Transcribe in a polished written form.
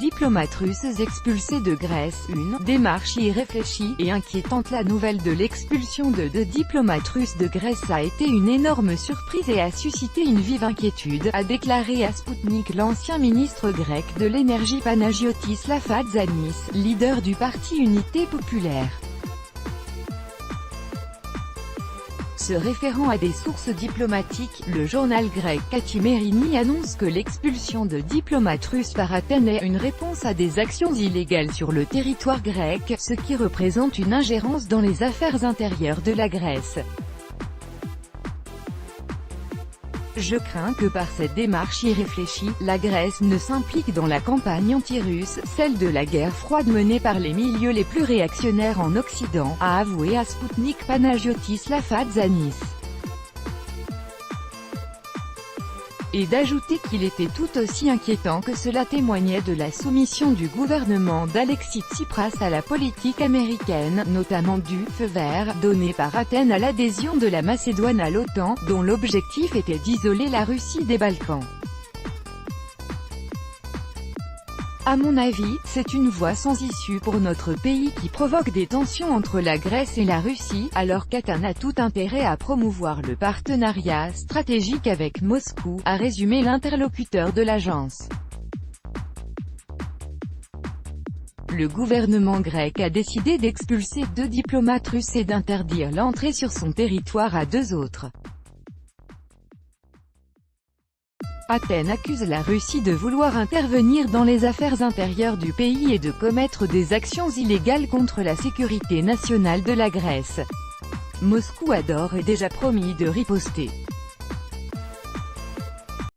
diplomates russes expulsés de Grèce. Une démarche irréfléchie et inquiétante. La nouvelle de l'expulsion de 2 diplomates russes de Grèce a été une énorme surprise et a suscité une vive inquiétude, a déclaré à Sputnik l'ancien ministre grec de l'énergie Panagiotis Lafatzanis, leader du parti Unité populaire. Se référant à des sources diplomatiques, le journal grec Kathimerini annonce que l'expulsion de diplomates russes par Athènes est une réponse à des actions illégales sur le territoire grec, ce qui représente une ingérence dans les affaires intérieures de la Grèce. Je crains que par cette démarche irréfléchie, la Grèce ne s'implique dans la campagne anti-russe, celle de la guerre froide menée par les milieux les plus réactionnaires en Occident, a avoué à Sputnik Panagiotis Lafatzanis. Et d'ajouter qu'il était tout aussi inquiétant que cela témoignait de la soumission du gouvernement d'Alexis Tsipras à la politique américaine, notamment du « feu vert » donné par Athènes à l'adhésion de la Macédoine à l'OTAN, dont l'objectif était d'isoler la Russie des Balkans. À mon avis, c'est une voie sans issue pour notre pays qui provoque des tensions entre la Grèce et la Russie, alors qu'Athènes a tout intérêt à promouvoir le partenariat stratégique avec Moscou, a résumé l'interlocuteur de l'agence. Le gouvernement grec a décidé d'expulser 2 diplomates russes et d'interdire l'entrée sur son territoire à 2 autres. Athènes accuse la Russie de vouloir intervenir dans les affaires intérieures du pays et de commettre des actions illégales contre la sécurité nationale de la Grèce. Moscou a d'ores et déjà promis de riposter.